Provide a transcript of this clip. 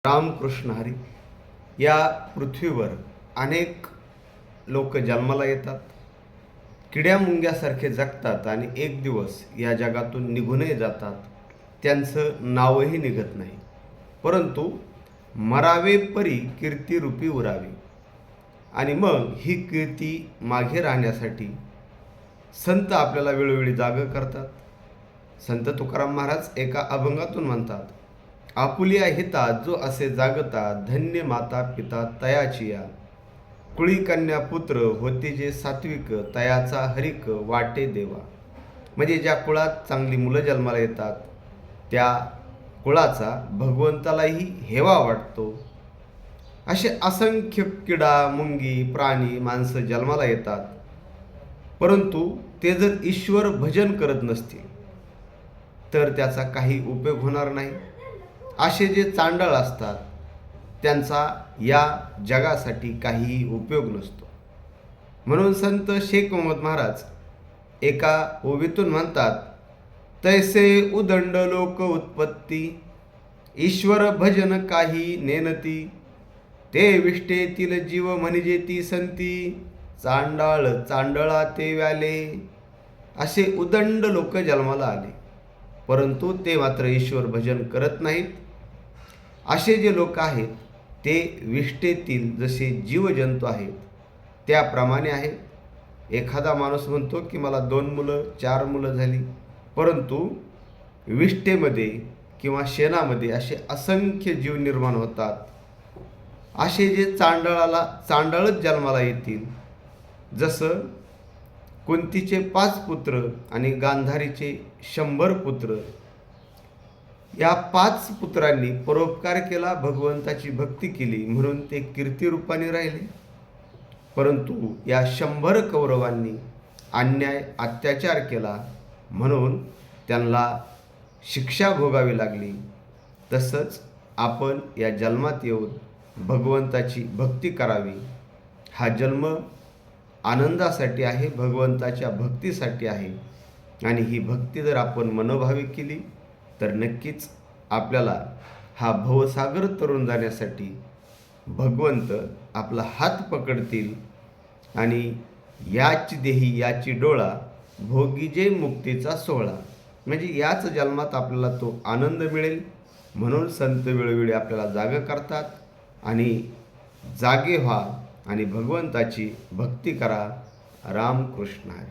रामकृष्ण हरी. या पृथ्वीवर अनेक लोक जन्माला येतात, किड्या मुंग्यासारखे जगतात आणि एक दिवस या जगातून निघूनही जातात. त्यांचं नावही निघत नाही, परंतु मरावे परी कीर्तिरूपी उरावी. आणि मग ही कीर्ती मागे राहण्यासाठी संत आपल्याला वेळोवेळी जागं करतात. संत तुकाराम महाराज एका अभंगातून म्हणतात, आपुलिया हिता जो असे जागता, धन्य माता पिता तयाचिया. कुळी कन्या पुत्र होते जे सात्विक, तयाचा हरिक वाटे देवा. म्हणजे ज्या कुळात चांगली मुलं जन्माला येतात त्या कुळाचा भगवंतालाही हेवा वाटतो. असे असंख्य किडा मुंगी प्राणी माणसं जन्माला येतात, परंतु ते जर ईश्वर भजन करत नसतील तर त्याचा काही उपयोग होणार नाही. असे जे चांडळ असतात त्यांचा या जगासाठी काहीही उपयोग नसतो. म्हणून संत शेख मोहम्मद महाराज एका ओवीतून म्हणतात, तैसे उदंड लोक उत्पत्ती, ईश्वर भजन काही नेनती. ते विष्टेतील जीव म्हणजे ती संती, चांडाळ चांडळा ते व्याले. असे उदंड लोक जन्माला आले, परंतु ते मात्र ईश्वर भजन करत नाहीत. असे जे लोक आहेत ते विष्ठेतील जसे जीवजंतू आहेत त्याप्रमाणे आहेत. एखादा माणूस म्हणतो की मला 2 मुलं 4 मुलं झाली, परंतु विष्ठेमध्ये किंवा शेणामध्ये असे असंख्य जीव निर्माण होतात. असे जे चांडळच जन्माला येतील, जसं कुंतीचे 5 पुत्र आणि गांधारीचे 100 पुत्र. या 5 पुत्रांनी परोपकार केला, भगवंताची भक्ती केली म्हणून ते कीर्तिरूपाने राहिले. परंतु या 100 कौरवांनी अन्याय अत्याचार केला म्हणून त्यांना शिक्षा भोगावी लागली. तसंच आपण या जन्मात येऊन भगवंताची भक्ती करावी. हा जन्म आनंदासाठी आहे, भगवंताच्या भक्तीसाठी आहे. आणि ही भक्ती जर आपण मनोभावी केली तर नक्कीच आपल्याला हा भवसागर तरून जाण्यासाठी भगवंत आपला हात पकडतील आणि याची देही याची डोळा भोगी जे मुक्तीचा सोहळा. म्हणजे याच जन्मात आपल्याला तो आनंद मिळेल. म्हणून संत वेळोवेळी आपल्याला जागं करतात आणि जागे व्हा आणि भगवंताची भक्ती करा. रामकृष्ण हरी.